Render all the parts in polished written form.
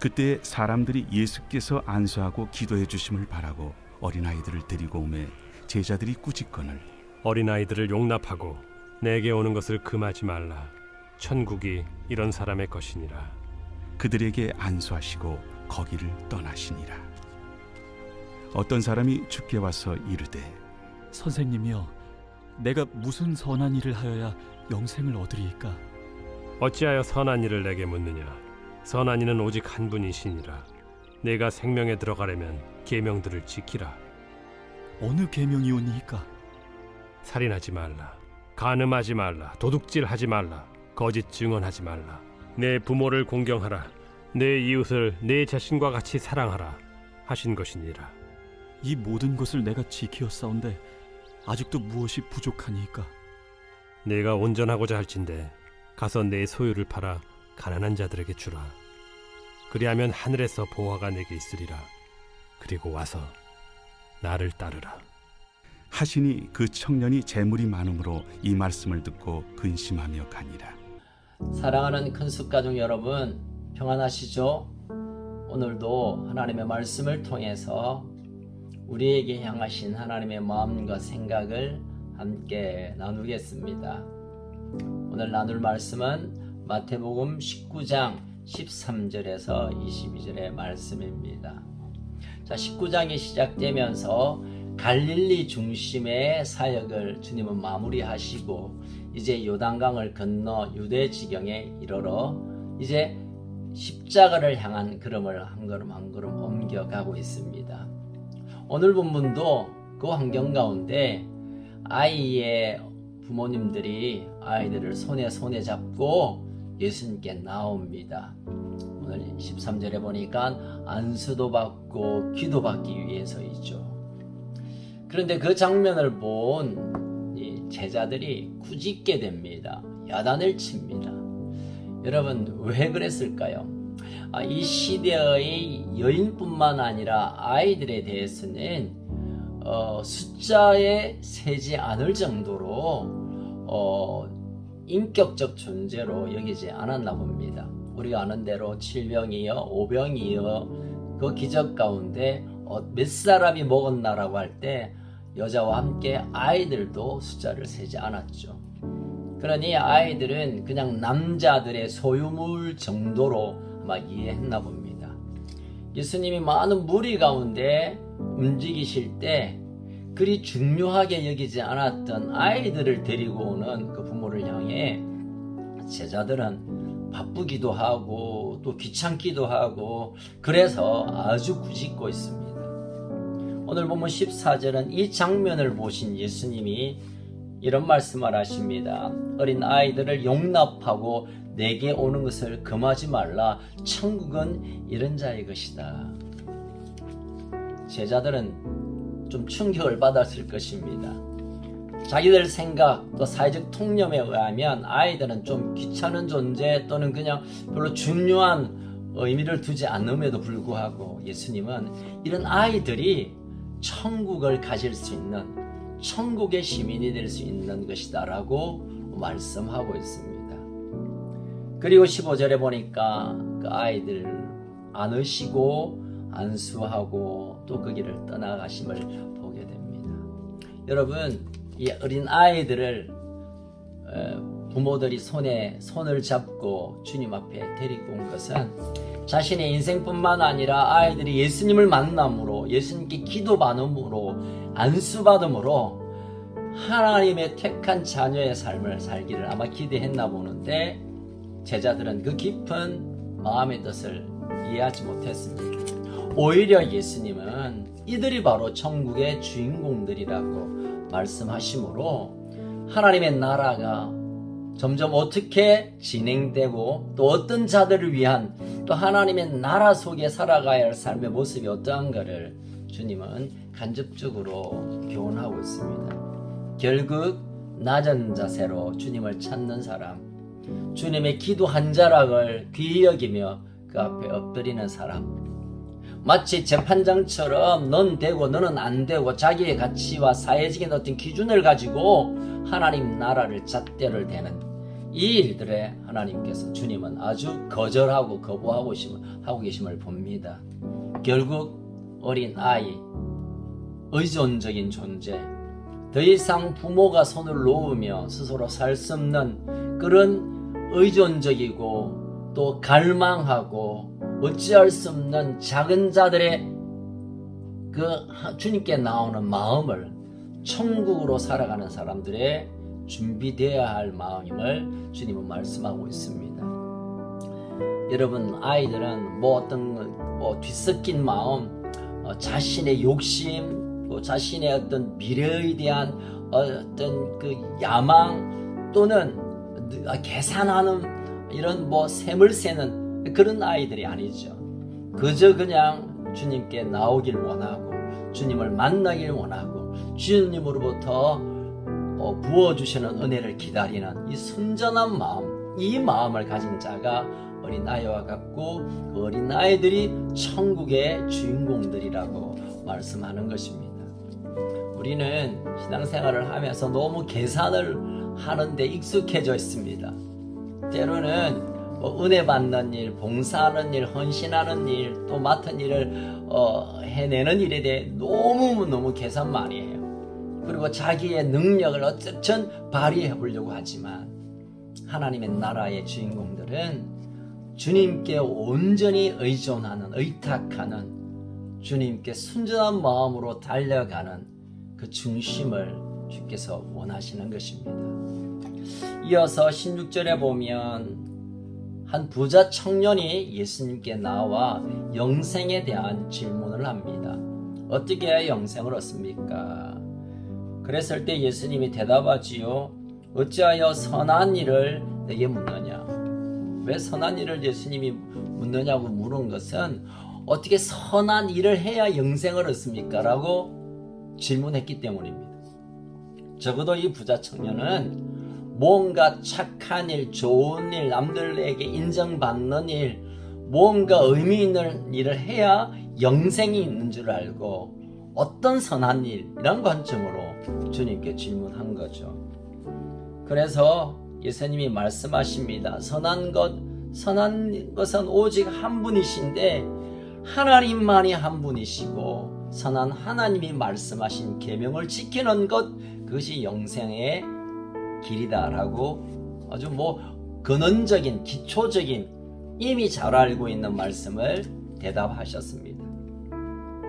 그때 사람들이 예수께서 안수하고 기도해 주심을 바라고 어린아이들을 데리고 오매 제자들이 꾸짖거늘 어린아이들을 용납하고 내게 오는 것을 금하지 말라. 천국이 이런 사람의 것이니라. 그들에게 안수하시고 거기를 떠나시니라. 어떤 사람이 주께 와서 이르되 선생님이여, 내가 무슨 선한 일을 하여야 영생을 얻으리이까? 어찌하여 선한 일을 내게 묻느냐? 선한 이는 오직 한 분이시니라. 내가 생명에 들어가려면 계명들을 지키라. 어느 계명이오니이까? 살인하지 말라. 간음하지 말라. 도둑질하지 말라. 거짓 증언하지 말라. 내 부모를 공경하라. 내 이웃을 내 자신과 같이 사랑하라 하신 것이니라. 이 모든 것을 내가 지키었사온데 아직도 무엇이 부족하니이까? 내가 온전하고자 할진대 가서 내 소유를 팔아 가난한 자들에게 주라. 그리하면 하늘에서 보화가 내게 있으리라. 그리고 와서 나를 따르라. 하시니 그 청년이 재물이 많음으로 이 말씀을 듣고 근심하며 가니라. 사랑하는 큰숙가족 여러분, 평안하시죠? 오늘도 하나님의 말씀을 통해서 우리에게 향하신 하나님의 마음과 생각을 함께 나누겠습니다. 오늘 나눌 말씀은 마태복음 19장 13절에서 22절의 말씀입니다. 자, 19장이 시작되면서 갈릴리 중심의 사역을 주님은 마무리하시고 이제 요단강을 건너 유대 지경에 이르러 이제 십자가를 향한 걸음을 한 걸음 한 걸음 옮겨가고 있습니다. 오늘 본문도 그 환경 가운데 아이의 부모님들이 아이들을 손에 잡고 예수님께 나옵니다. 오늘 13절에 보니까 안수도 받고 기도 받기 위해서이죠. 그런데 그 장면을 본 제자들이 꾸짖게 됩니다. 야단을 칩니다. 여러분, 왜 그랬을까요? 이 시대의 여인뿐만 아니라 아이들에 대해서는 숫자에 세지 않을 정도로 인격적 존재로 여기지 않았나 봅니다. 우리가 아는 대로 7병이요 5병이요 그 기적 가운데 몇 사람이 먹었나라고 할 때 여자와 함께 아이들도 숫자를 세지 않았죠. 그러니 아이들은 그냥 남자들의 소유물 정도로 아마 이해했나 봅니다. 예수님이 많은 무리 가운데 움직이실 때 그리 중요하게 여기지 않았던 아이들을 데리고 오는 그 부모를 향해 제자들은 바쁘기도 하고 또 귀찮기도 하고 그래서 아주 꾸짖고 있습니다. 오늘 보면 14절은 이 장면을 보신 예수님이 이런 말씀을 하십니다. 어린 아이들을 용납하고 내게 오는 것을 금하지 말라. 천국은 이런 자의 것이다. 제자들은 좀 충격을 받았을 것입니다. 자기들 생각 또 사회적 통념에 의하면 아이들은 좀 귀찮은 존재 또는 그냥 별로 중요한 의미를 두지 않음에도 불구하고 예수님은 이런 아이들이 천국을 가질 수 있는 천국의 시민이 될 수 있는 것이다 라고 말씀하고 있습니다. 그리고 15절에 보니까 그 아이들 안으시고 안수하고 또 그 길을 떠나가심을 보게 됩니다. 여러분, 이 어린 아이들을 부모들이 손을 잡고 주님 앞에 데리고 온 것은 자신의 인생뿐만 아니라 아이들이 예수님을 만남으로 예수님께 기도받음으로 안수받음으로 하나님의 택한 자녀의 삶을 살기를 아마 기대했나 보는데 제자들은 그 깊은 마음의 뜻을 이해하지 못했습니다. 오히려 예수님은 이들이 바로 천국의 주인공들이라고 말씀하시므로 하나님의 나라가 점점 어떻게 진행되고 또 어떤 자들을 위한 또 하나님의 나라 속에 살아가야 할 삶의 모습이 어떠한가를 주님은 간접적으로 교훈하고 있습니다. 결국 낮은 자세로 주님을 찾는 사람, 주님의 기도 한 자락을 귀히 여기며 그 앞에 엎드리는 사람, 마치 재판장처럼 넌 되고 너는 안 되고 자기의 가치와 사회적인 어떤 기준을 가지고 하나님 나라를 잣대를 대는 이 일들에 하나님께서 주님은 아주 거절하고 거부하고 하고 계심을 봅니다. 결국 어린 아이, 의존적인 존재, 더 이상 부모가 손을 놓으며 스스로 살 수 없는 그런 의존적이고 또 갈망하고 어찌할 수 없는 작은 자들의 그 주님께 나오는 마음을 천국으로 살아가는 사람들의 준비되어야 할 마음임을 주님은 말씀하고 있습니다. 여러분, 아이들은 어떤 뒤섞인 마음, 자신의 욕심, 또 자신의 어떤 미래에 대한 어떤 그 야망 또는 계산하는 이런 셈을 세는 그런 아이들이 아니죠. 그저 그냥 주님께 나오길 원하고 주님을 만나길 원하고 주님으로부터 부어주시는 은혜를 기다리는 이 순전한 마음, 이 마음을 가진 자가 어린아이와 같고 그 어린아이들이 천국의 주인공들이라고 말씀하는 것입니다. 우리는 신앙생활을 하면서 너무 계산을 하는데 익숙해져 있습니다. 때로는 은혜 받는 일, 봉사하는 일, 헌신하는 일, 또 맡은 일을 해내는 일에 대해 너무 계산 많이 해요. 그리고 자기의 능력을 어쨌든 발휘해 보려고 하지만 하나님의 나라의 주인공들은 주님께 온전히 의존하는, 의탁하는, 주님께 순전한 마음으로 달려가는 그 중심을 주께서 원하시는 것입니다. 이어서 16절에 보면 한 부자 청년이 예수님께 나와 영생에 대한 질문을 합니다. 어떻게 해야 영생을 얻습니까? 그랬을 때 예수님이 대답하지요. 어찌하여 선한 일을 내게 묻느냐? 왜 선한 일을 예수님이 묻느냐고 물은 것은 어떻게 선한 일을 해야 영생을 얻습니까? 라고 질문했기 때문입니다. 적어도 이 부자 청년은 뭔가 착한 일, 좋은 일, 남들에게 인정받는 일, 뭔가 의미 있는 일을 해야 영생이 있는 줄 알고 어떤 선한 일, 이런 관점으로 주님께 질문한 거죠. 그래서 예수님이 말씀하십니다. 선한 것은 오직 한 분이신데 하나님만이 한 분이시고 선한 하나님이 말씀하신 계명을 지키는 것, 그것이 영생의 길이다라고 아주 근원적인, 기초적인, 이미 잘 알고 있는 말씀을 대답하셨습니다.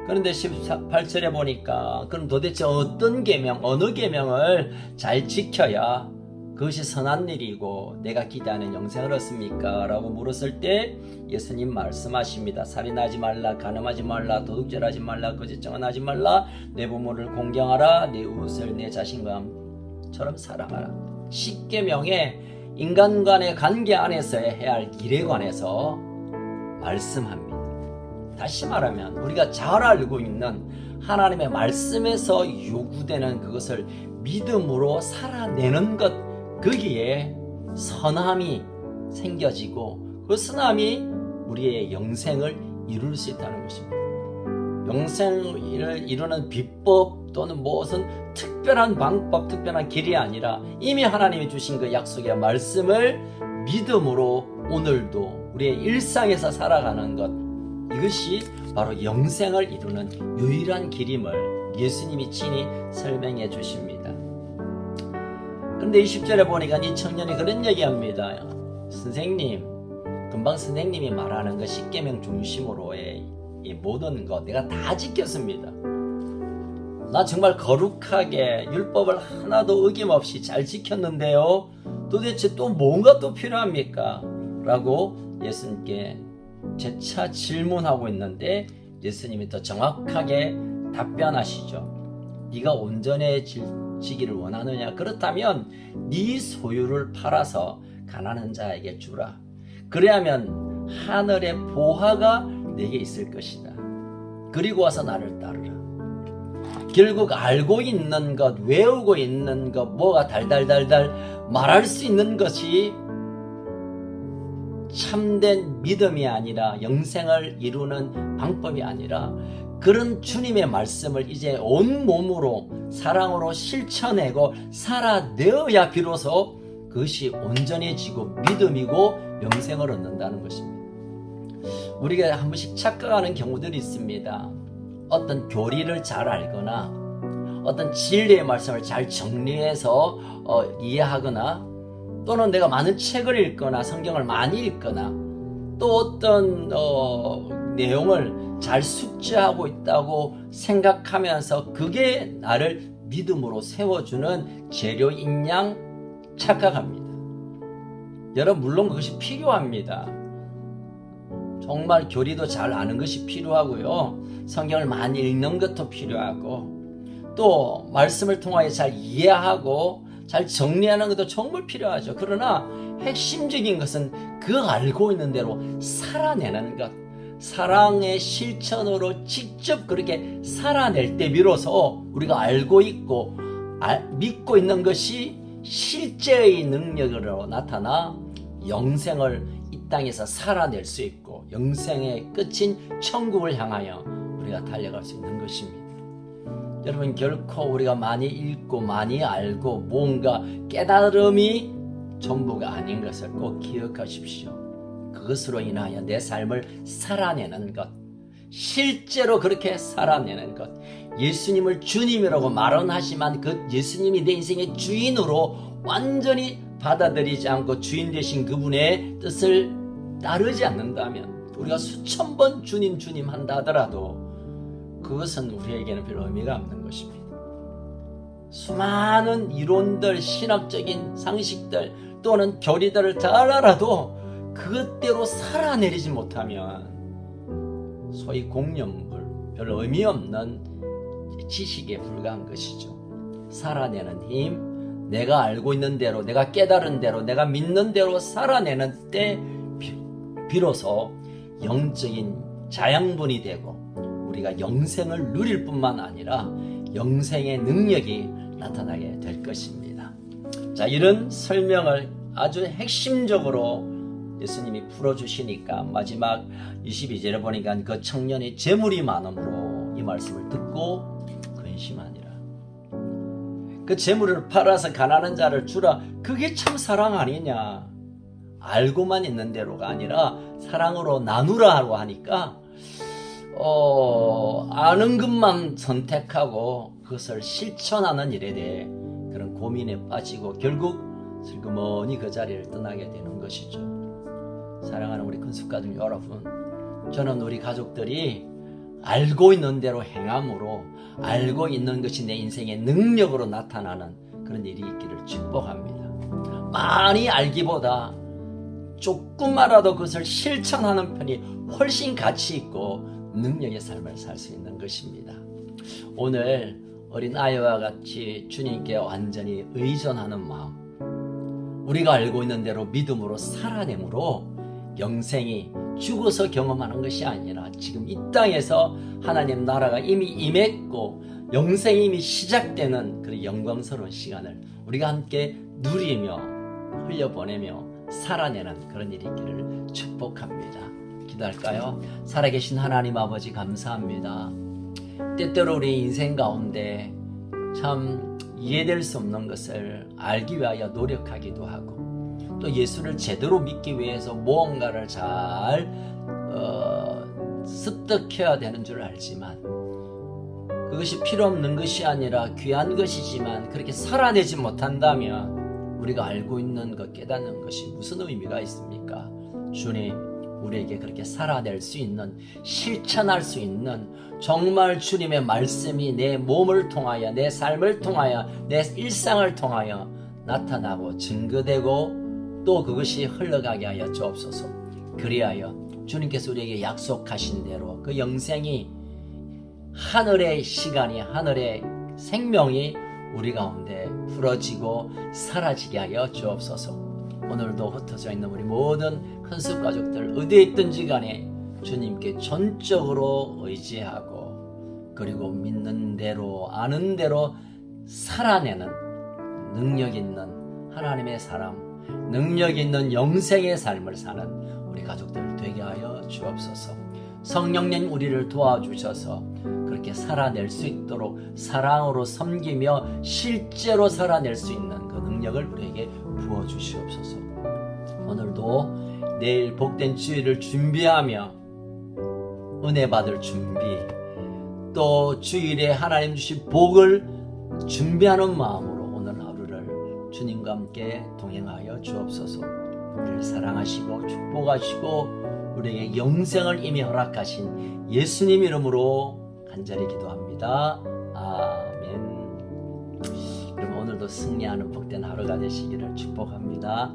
그런데 18절에 보니까 그럼 도대체 어떤 계명, 어느 계명을 잘 지켜야 그것이 선한 일이고 내가 기대하는 영생을 얻습니까? 라고 물었을 때 예수님 말씀하십니다. 살인하지 말라, 간음하지 말라, 도둑질하지 말라, 거짓 증언하지 말라, 내 부모를 공경하라, 내 이웃을 내 자신처럼 사랑하라. 10계명에 인간 간의 관계 안에서 해야 할 일에 관해서 말씀합니다. 다시 말하면 우리가 잘 알고 있는 하나님의 말씀에서 요구되는 그것을 믿음으로 살아내는 것, 거기에 선함이 생겨지고 그 선함이 우리의 영생을 이룰 수 있다는 것입니다. 영생을 이루는 비법 또는 무슨 특별한 방법, 특별한 길이 아니라 이미 하나님이 주신 그 약속의 말씀을 믿음으로 오늘도 우리의 일상에서 살아가는 것, 이것이 바로 영생을 이루는 유일한 길임을 예수님이 친히 설명해 주십니다. 그런데 20절에 보니까 이 청년이 그런 얘기합니다. 선생님, 금방 선생님이 말하는 그 10계명 중심으로의 이 모든 것 내가 다 지켰습니다. 나 정말 거룩하게 율법을 하나도 어김없이 잘 지켰는데요. 도대체 또 뭔가 또 필요합니까? 라고 예수님께 재차 질문하고 있는데 예수님이 더 정확하게 답변하시죠. 네가 온전해지기를 원하느냐? 그렇다면 네 소유를 팔아서 가난한 자에게 주라. 그래야면 하늘의 보화가 내게 있을 것이다. 그리고 와서 나를 따르라. 결국 알고 있는 것, 외우고 있는 것, 뭐가 달달달달 말할 수 있는 것이 참된 믿음이 아니라 영생을 이루는 방법이 아니라 그런 주님의 말씀을 이제 온 몸으로 사랑으로 실천하고 살아내어야 비로소 그것이 온전해지고 믿음이고 영생을 얻는다는 것입니다. 우리가 한 번씩 착각하는 경우들이 있습니다. 어떤 교리를 잘 알거나 어떤 진리의 말씀을 잘 정리해서 이해하거나 또는 내가 많은 책을 읽거나 성경을 많이 읽거나 또 어떤 내용을 잘 숙지하고 있다고 생각하면서 그게 나를 믿음으로 세워주는 재료인 양 착각합니다. 여러분 물론 그것이 필요합니다. 정말 교리도 잘 아는 것이 필요하고요. 성경을 많이 읽는 것도 필요하고 또 말씀을 통하여 잘 이해하고 잘 정리하는 것도 정말 필요하죠. 그러나 핵심적인 것은 그 알고 있는 대로 살아내는 것, 사랑의 실천으로 직접 그렇게 살아낼 때 비로소 우리가 알고 있고 믿고 있는 것이 실제의 능력으로 나타나 영생을 이 땅에서 살아낼 수 있고 영생의 끝인 천국을 향하여 우리가 달려갈 수 있는 것입니다. 여러분 결코 우리가 많이 읽고 많이 알고 뭔가 깨달음이 전부가 아닌 것을 꼭 기억하십시오. 그것으로 인하여 내 삶을 살아내는 것, 실제로 그렇게 살아내는 것, 예수님을 주님이라고 말은 하지만 그 예수님이 내 인생의 주인으로 완전히 받아들이지 않고 주인 되신 그분의 뜻을 따르지 않는다면 우리가 수천 번 주님 주님 한다 하더라도 그것은 우리에게는 별 의미가 없는 것입니다. 수많은 이론들, 신학적인 상식들 또는 교리들을 잘 알아도 그것대로 살아내리지 못하면 소위 공념물, 별 의미 없는 지식에 불과한 것이죠. 살아내는 힘, 내가 알고 있는 대로, 내가 깨달은 대로, 내가 믿는 대로 살아내는 때 비로소 영적인 자양분이 되고 우리가 영생을 누릴 뿐만 아니라 영생의 능력이 나타나게 될 것입니다. 자, 이런 설명을 아주 핵심적으로 예수님이 풀어주시니까 마지막 22절에 보니까 그 청년이 재물이 많음으로 이 말씀을 듣고 근심하니라. 그 재물을 팔아서 가난한 자를 주라. 그게 참 사랑 아니냐. 알고만 있는 대로가 아니라 사랑으로 나누라고 하니까 아는 것만 선택하고 그것을 실천하는 일에 대해 그런 고민에 빠지고 결국 슬그머니 그 자리를 떠나게 되는 것이죠. 사랑하는 우리 큰숙가족 여러분, 저는 우리 가족들이 알고 있는 대로 행함으로 알고 있는 것이 내 인생의 능력으로 나타나는 그런 일이 있기를 축복합니다. 많이 알기보다 조금만이라도 그것을 실천하는 편이 훨씬 가치 있고 능력의 삶을 살 수 있는 것입니다. 오늘 어린 아이와 같이 주님께 완전히 의존하는 마음, 우리가 알고 있는 대로 믿음으로 살아내므로 영생이 죽어서 경험하는 것이 아니라 지금 이 땅에서 하나님 나라가 이미 임했고 영생이 이미 시작되는 그런 영광스러운 시간을 우리가 함께 누리며 흘려보내며 살아내는 그런 일이 있기를 축복합니다. 기도할까요? 살아계신 하나님 아버지 감사합니다. 때때로 우리 인생 가운데 참 이해될 수 없는 것을 알기 위하여 노력하기도 하고 또 예수를 제대로 믿기 위해서 무언가를 잘 습득해야 되는 줄 알지만 그것이 필요 없는 것이 아니라 귀한 것이지만 그렇게 살아내지 못한다면 우리가 알고 있는 것, 깨닫는 것이 무슨 의미가 있습니까? 주님, 우리에게 그렇게 살아낼 수 있는, 실천할 수 있는 정말 주님의 말씀이 내 몸을 통하여, 내 삶을 통하여, 내 일상을 통하여 나타나고 증거되고 또 그것이 흘러가게 하여 주옵소서. 그리하여 주님께서 우리에게 약속하신 대로 그 영생이 하늘의 시간이, 하늘의 생명이 우리 가운데 풀어지고 사라지게 하여 주옵소서. 오늘도 흩어져 있는 우리 모든 큰숙 가족들 어디에 있든지 간에 주님께 전적으로 의지하고 그리고 믿는 대로 아는 대로 살아내는 능력 있는 하나님의 사람, 능력 있는 영생의 삶을 사는 우리 가족들 되게 하여 주옵소서. 성령님 우리를 도와주셔서 그렇게 살아낼 수 있도록 사랑으로 섬기며 실제로 살아낼 수 있는 그 능력 능력을 우리에게 부어주시옵소서. 오늘도 내일 복된 주일을 준비하며 은혜 받을 준비, 또 주일에 하나님 주신 복을 준비하는 마음으로 오늘 하루를 주님과 함께 동행하여 주옵소서. 우리를 사랑하시고 축복하시고 우리에게 영생을 이미 허락하신 예수님 이름으로 간절히 기도합니다. 아멘. 그럼 오늘도 승리하는 복된 하루가 되시기를 축복합니다.